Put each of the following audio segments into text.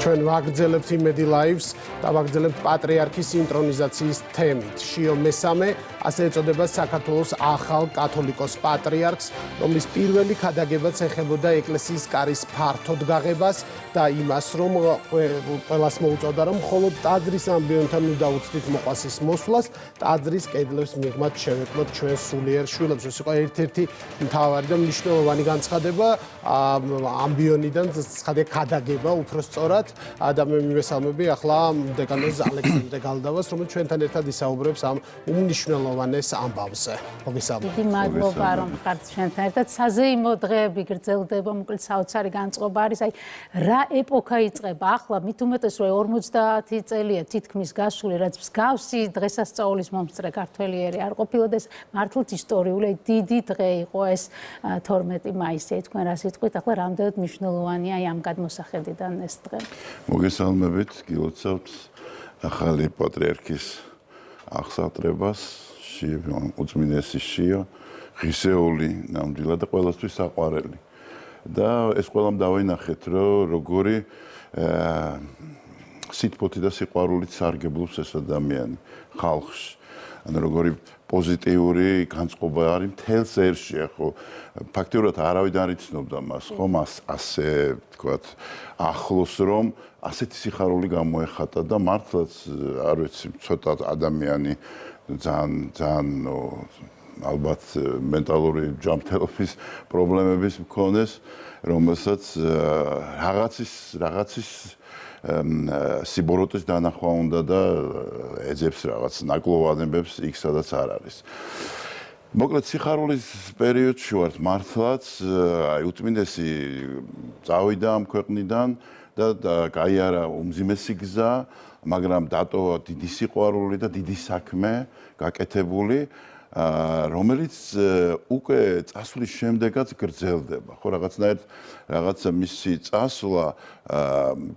ჩვენ ვაგრძელებთ იმედი ლაივს და ვაგრძელებთ პატრიარქის ინტრონიზაციის თემით. შიო მესამე, ასე ეწოდება საქართველოს ახალ კათოლიკოს პატრიარქს, რომლის პირველი ქადაგებაც ეხებოდა ეკლესიის კარის ფართოდ გაღებას და იმას, რომ ყველას მოუწოდა, რომ მხოლოდ ტაძრის ამბიონთან უნდა უცდით მოყვასის მოსვლას, ტაძრის კედლებს მიღმად შევეკლოთ ჩვენ სულიერ შვილებს. ეს იყო ერთ-ერთი მთავარი და მნიშვნელოვანი განცხადება ამბიონიდან ქადაგება უფრო სწორად. და მე მივესალმები ახლა დეკანოზ ალექსანდრე გალდავას, რომელიც ჩვენთან ერთად ისაუბრებს ამ უმნიშვნელოვანეს ამბავზე. მოგესალმებით. დიდი მადლობა, რომ ხართ ჩვენთან ერთად. საზეიმო დღეები გრძელდება, მოკლედ საოცარი განწყობა არის. აი, რა ეპოქა იწყება ახლა, მით უმეტეს რომ 50 წელია თითქმის გასული, რაც მსგავსი დღესასწაულის მომსწრე ქართველიერი არ ყოფილა და ეს მართლაც ისტორიული დიდი დღე იყო ეს 12 მაისი. თქვენ რა სიტყვით, ახლა რამდენად მნიშვნელოვანია აი ამ გადმოსახედიდან ეს დღე? მოგესალმებით, გილოცავთ ახალი პატრიარქის აღსაყრებას, უწმინდესი შიო, ღირსეული ნამდვილად და ყველასთვის საყვარელი. და ეს ყველამ დავინახეთ, რომ როგორი სიტყვოთი და სიყვარულით სარგებლობს ეს ადამიანი ხალხში. ანუ როგორი პოზიტიური განწყობა არის მთელს ერში, ხო, ფაქტიურად არავინ არ იცნობდა მას, ხო, მას ასე, თქვათ, ახლოს რომ ასეთი სიხარული გამოეხატა და მართლაც არ ვიცი, ცოტა ადამიანი ძალიან ალბათ მენტალური ჯანმრთელობის პრობლემების მქონეს, რომელსაც რაღაცის სიბოროტის დანახვა უნდა და ეძებს რაღაც ნაკლოვანებებს იქ სადაც არ არის. მოკლედ სიხარულის პერიოდში ვართ მართლაც, აი უწმინდესი წავიდა ამ ქვეყნიდან და გაიარა უმძიმესი გზა, მაგრამ დატოვა დიდი სიყვარული და დიდი საქმე გაკეთებული, რომელიც უკვე წასვლის შემდეგაც გრძელდება. ხო, რაღაცა მისი წასვლა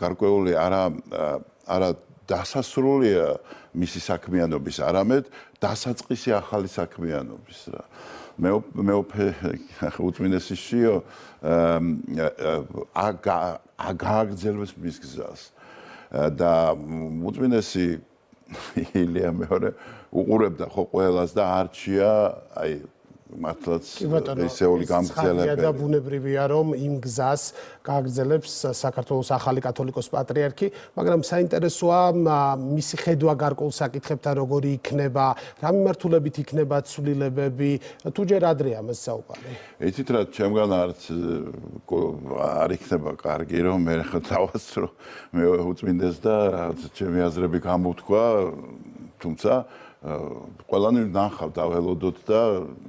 გარკვეული არა დასასრულია მისი საქმიანობის, არამედ დასაწყისი ახალი საქმიანობის რა. მეუფე უწმინდესი შიო გააგრძელებს მის გზას და უწმინდესი ილია მეორე უყურებდა ხო ყველას და არჩია აი მართლაც ისეული გამგზელებელი და ბუნებრივია რომ იმ გზას გააგრძელებს საქართველოს ახალი კათოლიკოს პატრიარქი, მაგრამ საინტერესოა მისი ხედვა გარკვეულ საკითხებთან როგორი იქნება, რა მიმართულებით იქნება ცვლილებები, თუ ჯერ ადრეა ამას საუბარი. იცით რა, ჩემგან არ იქნება კარგი რომ მე ხა დავასწრო მე უწმინდეს და ჩემი აზრები გამოვთქვა, თუმცა ყველანი ნახავ დაველოდოთ და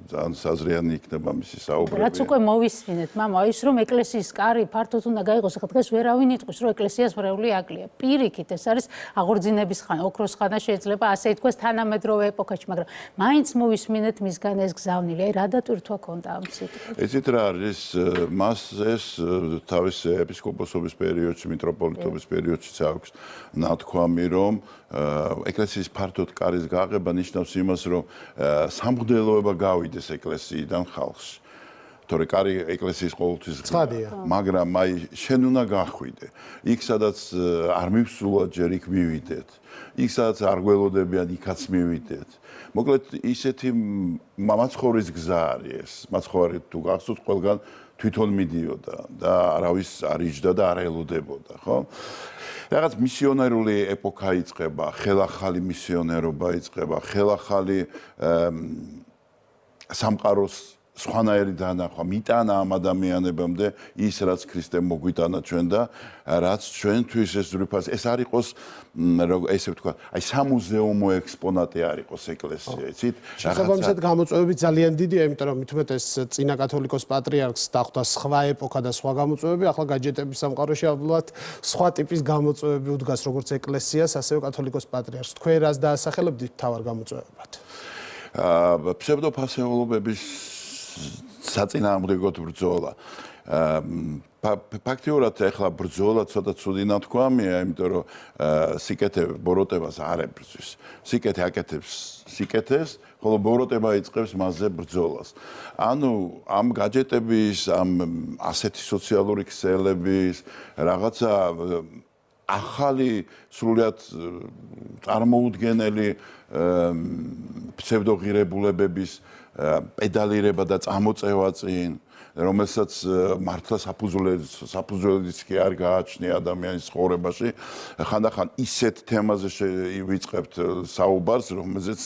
ძალიან საზრიანი იქნება მისი საუბრები. რაც უკვე მოვისმინეთ, მამა, ის რომ ეკლესიის კარი ფართოდ უნდა გაიღოს, ახლა დღეს ვერავინ იტყვის, რომ ეკლესიას მრევლი აკლია. პირიქით, ეს არის აღორძინების ხანა, ოქროს ხანა შეიძლება ასე ითქვას თანამედროვე ეპოქაში, მაგრამ მაინც მოვისმინეთ მისგან ეს გზავნილი. აი რა დატვირთვა ქონდა ამ სიტყვით? იცით რა არის, მას ეს თავის ეპისკოპოსობის პერიოდში, მიტროპოლიტობის პერიოდშიც აქვს ნათქვამი, რომ ეკლესიის ფართოდ კარის გაღება ნიშნავს იმას, რომ სამღვდელოება გავიდეს ეკლესიიდან ხალხში. თორე კარი ეკლესიის ყოველთვის ცხადია. მაგრამ აი შენ უნდა გახვიდე. იქ სადაც არ მივსულა ჯერ იქ მივიდეთ. იქ სადაც არ გველოდებიან იქაც მივიდეთ. მოკლედ ისეთი მამაცხოვრის გზა არის ეს. მაცხოვარი თუ გახსოვთ ყველგან თვითონ მიდიოდა და არავის არ იჯდა და არ ელოდებოდა, ხო? რაღაც მისიონერული ეპოქა იწყება, ხელახალი მისიონერობა იწყება, ხელახალი სამყაროს სხვანაირი დანახვა მიტანა ამ ადამიანებამდე ის რაც ქრისტემ მოგვიტანა ჩვენ და რაც ჩვენთვის ეს ძვირფას ეს არ იყოს ესე ვთქვა აი სამუზეუმო ექსპონატი არ იყოს ეკლესია იცით შესაბამისად გამოწვევები ძალიან დიდია იმიტომ რომ მithumetes წინა კათოლიკოს პატრიარქს დახვდა სხვა ეპოქა და სხვა გამოწვევები ახლა გაჯეტების სამყაროში ალბათ სხვა ტიპის გამოწვევები უდგას როგორც ეკლესიას ასევე კათოლიკოს პატრიარქს თქვენ რას დაასახელებდით მთავარ გამოწვევებად ფსევდოფასეულობების საწინააღმდეგო ბრძოლა. ფაქტიურად ახლა ბრძოლა ცოტა ცუდი ნათქვამია, იმიტომ რომ სიკეთე ბოროტებას არ ებრძვის. სიკეთე აკეთებს სიკეთეს, ხოლო ბოროტება იწყებს მასზე ბრძოლას. ანუ ამ გაჯეტების, ამ ასეთი სოციალური ქსელების, რაღაცა ახალი სრულიად წარმოუდგენელი ფსევდოღირებულებების პედალირება და წამოწევა წინ, რომელსაც მართლა საფუძველიც კი არ გააჩნია ადამიანის ცხოვრებაში, ხანდახან ისეთ თემაზე ვიწყებთ საუბარს, რომელზეც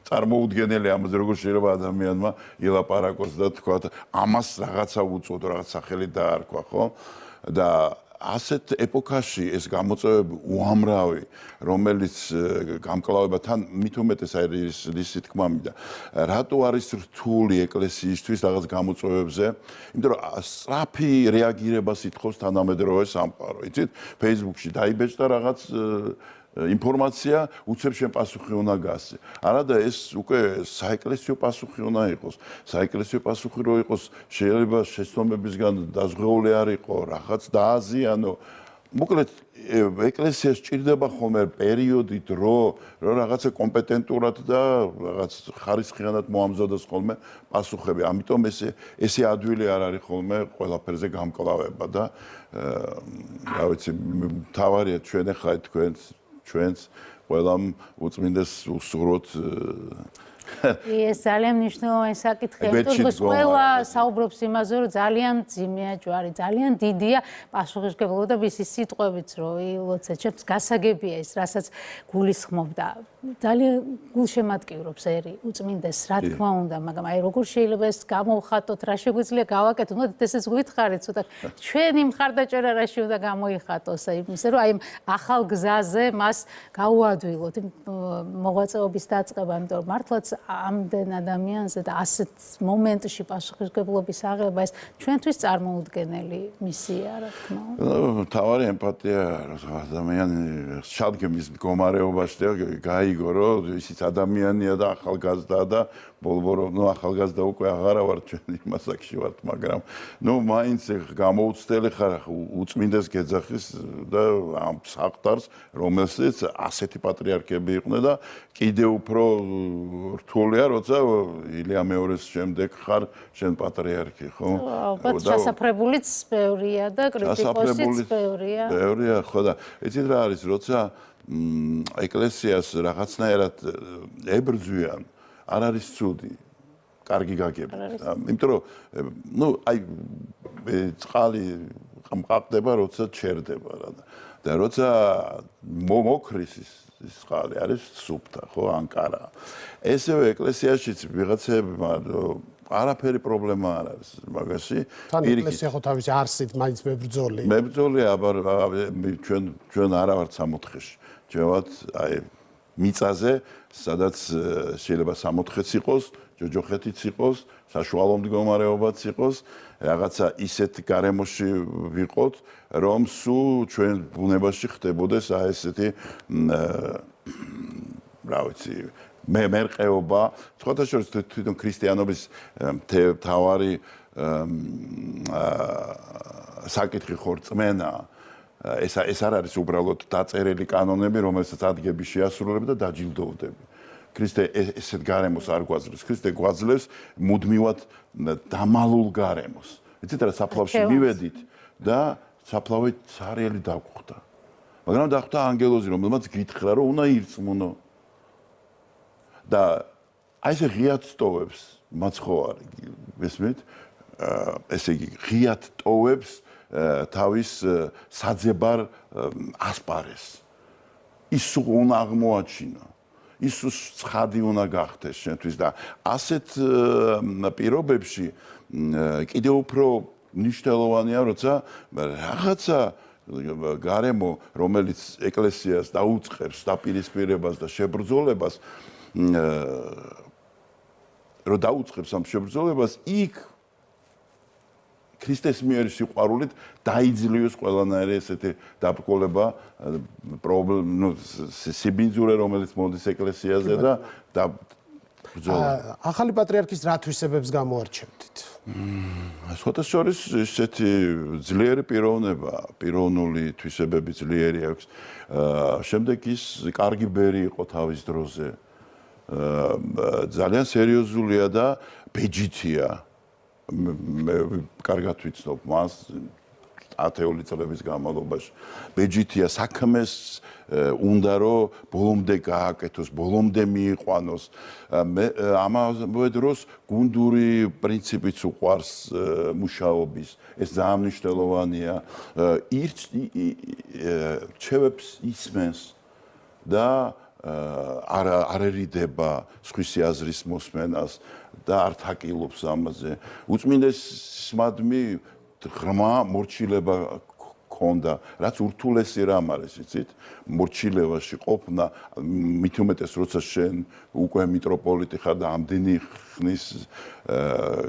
წარმოუდგენელი ამაზე როგორ შეიძლება ადამიანმა ილაპარაკოს და თქვა ამას რაღაცა უწოდო, რაღაც სახელი დაარქვა, ხო? და ასეთ ეპოქაში ეს გამოწვევები უამრავი, რომელიც გამკლავება თან მით უმეტეს არის ისი თქმა მინდა. რატო არის რთული ეკლესიისთვის რაღაც გამოწვევებზე? იმიტომ რომ სწრაფი რეაგირება სიტყავს თანამედროვე სამყარო. იცით, Facebook-ში დაიბეჭდა რაღაც ინფორმაცია, უცებ შენ პასუხი უნდა გასცე. არადა ეს უკვე საეკლესიო პასუხი უნდა იყოს. საეკლესიო პასუხი რო იყოს, შეიძლება შეცდომებისგან დაზღვეული არ იყო, რაღაც დააზიანო. მოკლედ, ეკლესიას ჭირდება ხოლმე პერიოდი, დრო, რომ რაღაცა კომპეტენტურად და რაღაც ხარისხიანად მოამზადოს ხოლმე პასუხები. ამიტომ ესე ადვილი არ არის ხოლმე ყველაფერზე გამკლავება და რა ვიცი, თავარია ჩვენ ახლა ჩვენს ყველამ უწმინდეს უსურვოთ ეს ძალიან მნიშვნელოვანი საკითხია. თუმცა ყველა საუბრობს იმაზე, რომ ძალიან ძიმეა ჯვარი, ძალიან დიდია პასუხისმგებლობა მისი სიტყვებიც, რომ ლოცე, ჩემს გასაგებია ის, რასაც გულისხმობდა. ძალიან გულშემატკივრობს ერი უწმინდეს, რა თქმა უნდა, მაგრამ აი როგორ შეიძლება ეს გამოვხატოთ, რა შეგვიძლია გავაკეთოთ, მოდით ესეც გვითხრით, ცოტა ჩვენი მხარდაჭერა რაში უნდა გამოიხატოს, აი ისე რომ აი ახალ გზაზე მას გაუადვილოთ მოღვაწეობის დაწყება, იმიტომ რომ მართლაც ამდენ ადამიანზე და ასეთ მომენტში პასუხისმგებლობის აღება ეს ჩვენთვის წარმოუდგენელი მისია, რა თქმა უნდა. თავარი ემპათია, ადამიანი შადგემის მდგომარეობაში და გაიგო, რომ ისიც ადამიანია და ახალგაზრდა და ბოლბორო, ახალგაზრდა უკვე აღარა ვარ ჩვენ იმასაკში ვართ, მაგრამ მაინც გამოუცდელი ხარ უწმინდეს გეძახის და ამ საყდარს, რომელსაც ასეთი პატრიარქები იყვნენ და კიდევ უფრო რთულია, როცა ილია მეორის შემდეგ ხარ შენ პატრიარქი, ხო? ალბათ ჩასაფრებულიც ბევრია და კრიტიკოსიც ბევრია. ბევრია, ხო და იცით რა არის, როცა ეკლესიას რაღაცნაირად ებრძვიან, არ არის ცუდი, კარგი გაგებით. იმიტომ რომ აი წყალი მყავდება, როცა ჩერდება რა და როცა მოკრის ის წყალი არის სუფთა, ხო, ან კარა. ესევე ეკლესიაშიც ვიღაცებმა არაფერი პრობლემა არ არის მაგაში. თან ეკლესია ხო თავისი არსით მაინც მებრძოლია. მებრძოლია, აბა ჩვენ არა ვართ სამოთხეში. ჩვენ ვართ აი მიწაზე, სადაც შეიძლება სამოთხეც იყოს, ჯოჯოხეთიც იყოს, საშუალო მდგომარეობაც იყოს, რაღაცა ისეთ გარემოში ვიყოთ, რომ სულ ჩვენ ბუნებაში ხდებოდეს აი ესეთი რა ვიცი, მერყეობა, სხვათა შორის თვითონ ქრისტიანობის მთავარი საკითხი ხო რწმენა ეს არ არის უბრალოდ დაწერილი კანონები, რომელსაც ადგები შეასრულებ და დაჯილდოვდები. ქრისტე ესეთ გარემოს არ გვაძლევს. ქრისტე გვაძლევს მუდმივად დამალულ გარემოს. იცით რა, საფლავში მივედით და საფლავი ცარიელი დაგვხვდა. მაგრამ დახვდა ანგელოზი, რომელმაც გითხრა, რომ უნდა ირწმუნო. და აი ესე ღიად სტოვებს მაცხოვარი, გესმით? ესე იგი ღიად ტოვებს თავის საძებარ ასპარეს. ის უნდა აღმოაჩინა. ისუს ცხადი უნდა გახდეს შენთვის და ასეთ პირობებში კიდევ უფრო მნიშვნელოვანია, როცა რაღაცა გარემო, რომელიც ეკლესიას დაუწყებს დაპირისპირებას და შებრძოლებას, რომ დაუწყებს ამ შებრძოლებას, იქ ქრისტეს მიერ სიყვარულით დაიძლიოს ყველანაირი ესეთი დაბრკოლება, სიბინძურე, რომელიც მოდის ეკლესიაზე და ბრძოლა. ახალი პატრიარქის რა თვისებებს გამოარჩევდით? სხვათა შორის ესეთი ძლიერი პიროვნება, პიროვნული თვისებები ძლიერი აქვს. შემდეგ ის კარგი ბერი იყო თავის დროზე. ძალიან სერიოზულია და ბეჯითია. მე კარგად ვიცნობ მას, 10 წლების განმავლობაში. ბეჯითია საქმეს უნდა რომ ბოლომდე გააკეთოს, ბოლომდე მიიყვანოს. ამავე დროს გუნდური პრინციპიც უყვარს მუშაობის. ეს ძალიან მნიშვნელოვანია. რჩევებს ისმენს და არ ერიდება სხვისი აზრის მოსმენას და არ თაკილობს ამაზე. უწმინდესმადმი ღრმა მორჩილება ქონდა, რაც ურთულესი რამ არის, იცით? მორჩილებაში ყოფნა, მით უმეტეს როცა შენ უკვე მიტროპოლიტი ხარ და ამდენი ხნის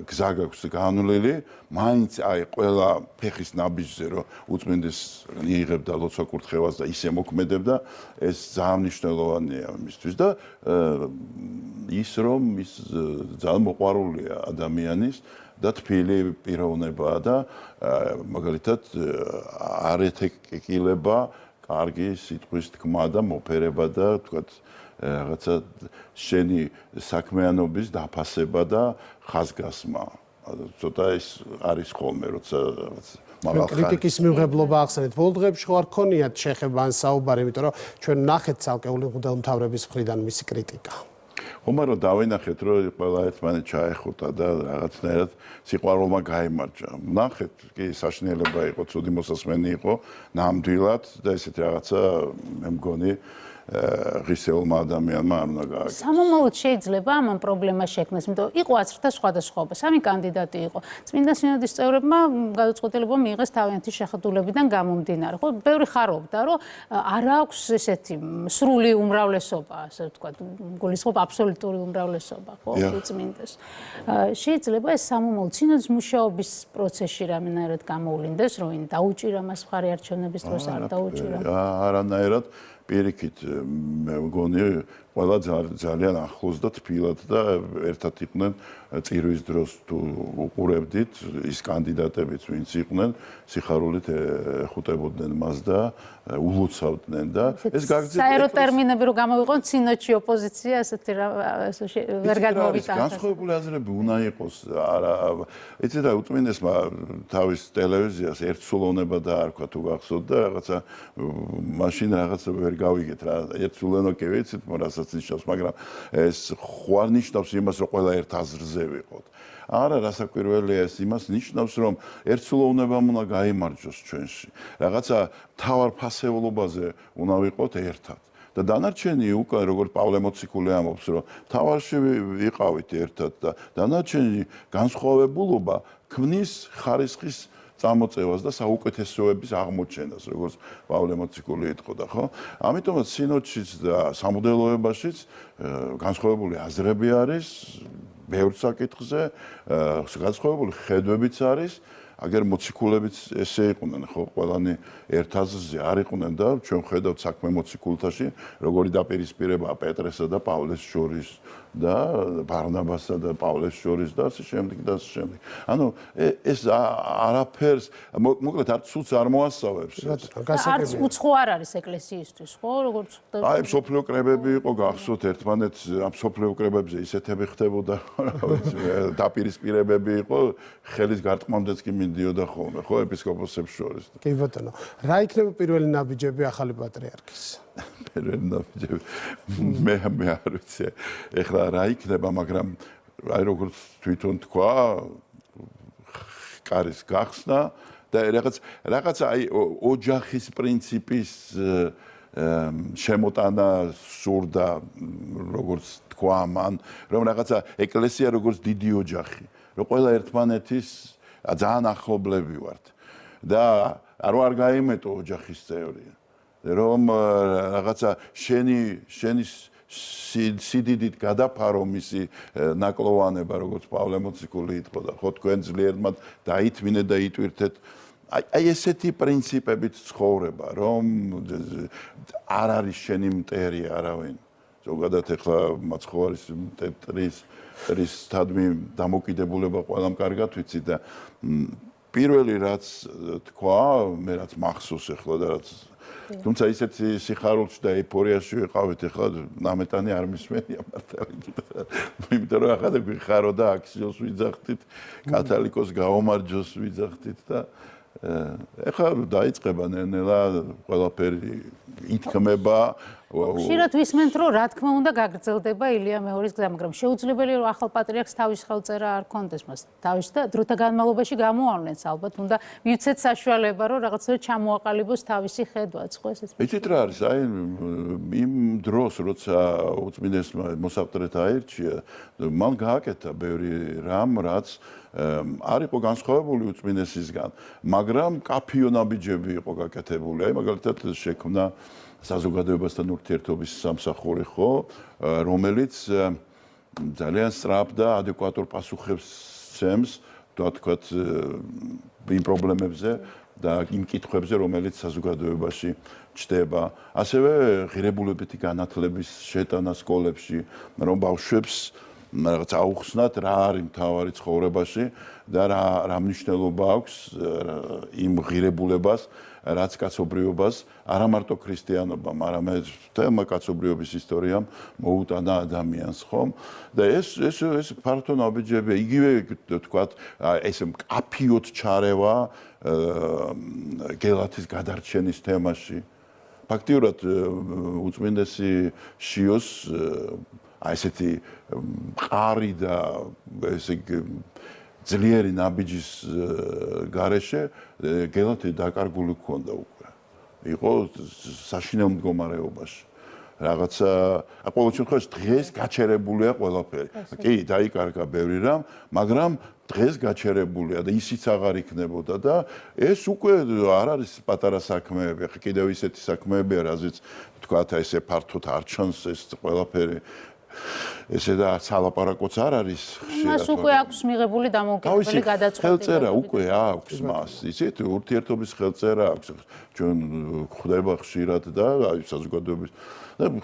გზა გაქვს განვლილი, მაინც აი ყველა ფეხის ნაბიჯზე რომ უწმინდეს მიიღებდა ლოცვა-კურთხევას და ისე მოქმედებდა, ეს ძალიან მნიშვნელოვანია მისთვის და ის რომ ის ძალიან მოყვარულია ადამიანის და თბილი პიროვნებაა და მაგალითად არ ეთეკილება კარგი სიტყვის თქმა და მოფერება და თქვათ რაღაცა შენი საქმიანობის დაფასება და ხაზგასმა. ცოტა ის არის ხოლმე, როცა კრიტიკის მიღებლობა ახსენეთ. ბოლო დღეებში ხო არ ქონიათ შეხება ან საუბარი, იმიტომ რომ ჩვენ ნახეთ ცალკეული მღვდელმთავრების მხრიდან მისი კრიტიკა. ხომ რომ დავინახეთ რომ ყველა ერთმანეთს ჩაეხუტა და რაღაცნაირად სიყვარულმა გაიმარჯვა. ნახეთ, კი საშინელება იყო, ცუდი მოსასმენი იყო, ნამდვილად და ესეთი რაღაცა მე მგონი ღირსეულმა ადამიანმა არ უნდა გააკეთოს. სამომავლოდ შეიძლება ამან პრობლემა შექმნას, იმიტომ იყო აცრთა სხვადასხვაობა. 3 კანდიდატი იყო. წმინდა სინოდის წევრებმა გადაწყვეტილება მიიღეს თავიანთი შეხედულებიდან გამომდინარე. ხო, ბევრი ხარობდა, რომ არ აქვს ესეთი სრული უმრავლესობა, ასე ვთქვათ, გულისხმობ აბსოლუტური უმრავლესობა, ხო, წმინდეს. შეიძლება ეს სამომავლოდ სინოდის მუშაობის პროცესში რამენაირად გამოვლინდეს, რომ დაუჭირა მას მხარი არჩევნების დროს არ დაუჭირა. არანაირად პირიქით მე მგონი ყველა ძალიან ახლოს და თბილად და ერთად იყვნენ წირვის დროს თუ უყურებდით ის კანდიდატებიც ვინც იყვნენ სიხარულით ეხუტებოდნენ მას და ულოცავდნენ და ეს გაგრძელდა საერო ტერმინები რომ გამოვიყონ სინოდში ოპოზიცია ესეთი ვერ გადმოვიტანეს განსხვავებული აზრები უნდა იყოს არა იცი და უწმინდესმა თავის ტელევიზიას ერთსულოვნება დაარქვა თუ გახსოვთ და რაღაცა მაშინ რაღაცა ვერ გავიგეთ რა ერთსულოვნება კი ვიცით რასაც ნიშნავს მაგრამ ეს ხوار ნიშნავს იმას რომ ყველა ერთ აზრზე ვიყოთ არა რასაკვირველია ეს იმას ნიშნავს რომ ერთსულოვნებამ უნდა გაიმარჯვოს ჩვენში რაღაცა თავარ ფასეულობაზე უნდა ვიყოთ ერთად და დანარჩენი უკვე როგორც პავლე მოციქული ამბობს რომ თავარში ვიყავით ერთად და დანარჩენი განსხვავებულობა ქმნის ხარისხის წამოწევას და საუკეთესოების აღმოჩენას როგორც პავლე მოციქული იტყოდა ხო ამიტომაც სინოდშიც და სამღვდელოებაშიც განსხვავებული აზრები არის ბევრ საკითხზე განსხვავებული ხედვებიც არის აგერ მოციქულებიც ესე იყვნენ ხო ყველანი ერთ აზრზე არ იყვნენ და ჩვენ ხედავთ საქმე მოციქულთაში როგორი დაპირისპირება პეტრესა და პავლეს შორის და ბარნაბასა და პავლეს შორის და ასე შემდეგ და ასე შემდეგ. ანუ ეს არაფერს მოკლედ არც უც არ მოასწავებს. არც უცხო არ არის ეკლესიისთვის, ხო? როგორც ხვდები. აი, სოფლიო კრებები იყო გახსოვთ ერთმანეთს ამ სოფლიო კრებებზე ისეთები ხდებოდა, რა ვიცი, დაპირისპირებები იყო, ხელის გარტყმამდეც კი მინდიოდა ხოლმე, ხო, ეპისკოპოსებს შორის. კი ბატონო. რა იქნება პირველი ნაბიჯები ახალი პატრიარქის? პირველი ნაბიჯები მე არ ვიცი. ეხლა რა იქნება, მაგრამ აი როგორც თვითონ თქვა, კარის გახსნა და რაღაც აი ოჯახის პრინციპის შემოტანა სურდა როგორც თქვა მან, რომ რაღაცა ეკლესია როგორც დიდი ოჯახი, რომ ყველა ერთმანეთის ძალიან ახლობლები ვართ და არ გაიმეტო ოჯახის წევრია. რომ რაღაცა შენი სიდიდით გადაფარო მისი ნაკლოვანება როგორც პავლე მოციქული იტყოდა ხო თქვენ ძლიერმად დაითმინეთ და იტვირთეთ აი ესეთი პრინციპებით ცხოვრება რომ არ არის შენი მტერი არავინ ზოგადად ეხლა მაცხოვრის მტრის თადმი დამოკიდებულება ყველამ კარგად ვიცი და პირველი რაც თქვა მე რაც მახსოვს ეხლა და რაც თუმცა ისეთი სიხარულში და ეიფორიაში ვიყავით ახლა ნამეტანი არ მისმენია მართალია იმიტომ რომ ახლა გვიხარო და აქციოს ვიძახთით კათალიკოს გაომარჯოს ვიძახთით და ეხლა დაიწყება ნელა ყველაფერი ითქმება ხშირად ვისმენთ რომ რა თქმა უნდა გაგრძელდება ილია მეორის გზა, მაგრამ შეუძლებელია რომ ახალ პატრიარქს თავის ხელწერა არ კონდეს მას თავის და დროთა განმავლობაში გამოავლენს ალბათ უნდა მივცეთ საშუალება რომ რაღაცა ჩამოაყალიბოს თავისი ხედვაც ხო ესეც იცით რა არის აი იმ დროს როცა უწმინდესმა მოსაყდრეთ აირჩია მან გააკეთა ბევრი რამ რაც არ იყო განსხვავებული უწმინდესისგან მაგრამ კაფიო ნაბიჯები იყო გაკეთებული აი მაგალითად შექმნა საზოგადოებასთან ურთიერთობის სამსახური ხო რომელიც ძალიან სწრაფ და ადეკვატურ პასუხებს სცემს თქვათ იმ პრობლემებზე და იმ კითხვებზე რომელიც საზოგადოებაში ჩდება ასევე ღირებულებითი განათლების შეტანა სკოლებში რომ ბავშვებს რაღაც აუხსნათ რა არის მთავარი ცხოვრებაში და რა მნიშვნელობა აქვს იმ ღირებულებას რაც კაცობრიობას არა მარტო ქრისტიანობამ, არამედ თემა კაცობრიობის ისტორიამ მოუტანა ადამიანს, ხომ? და ეს ფართო ნაბიჯები, იგივე თქვათ, ეს კაფიოთ ჩარევა გელათის გადარჩენის თემაში. ფაქტიურად უწმინდესი შიოს აი ესეთი მყარი და ესე ძლიერი ნაბიჯის გარეშე გელათი დაკარგული ჰქონდა უკვე. იყო საშინელ მდგომარეობაში. რაღაცა ყოველ შემთხვევაში დღეს გაჩერებულია ყველაფერი. კი, დაიკარგა ბევრი რამ, მაგრამ დღეს გაჩერებულია და ისიც აღარ იქნებოდა და ეს უკვე არ არის პატარა საქმეები, ხა კიდევ ისეთი საქმეებია, რაზეც თქვათ ესე ფართოდ არ ჩანს ეს ყველაფერი. ესე და სალაპარაკოც არ არის ხშირად. მას უკვე აქვს მიღებული დამოუკიდებელი გადაწყვეტილება. ხელწერა უკვე აქვს მას. იცით, ურთიერთობის ხელწერა აქვს. ჩვენ ხვდება ხშირად და აი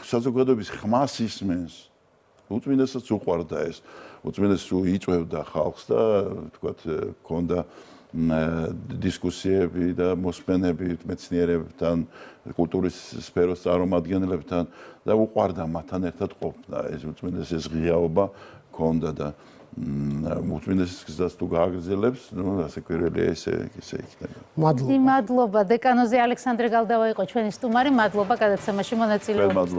საზოგადოების ხმას ისმენს. უწმინდესაც უყვარდა ეს. უწმინდეს იწვევდა ხალხს და თქვათ ქონდა დისკუსიები და მოსმენები მეცნიერებთან, კულტურის სფეროს წარმომადგენლებთან და უყვარდა მათთან ერთად ყოფნა. ეს უწმინდესის ღიაობა ქონდა და უწმინდესის გზას თუ გააგრძელებს, ნუ ასე კვირველია ესე იქნება. მადლობა. დეკანოზი ალექსანდრე გალდავა იყო ჩვენი სტუმარი. მადლობა გადაცემაში მონაწილეობისთვის.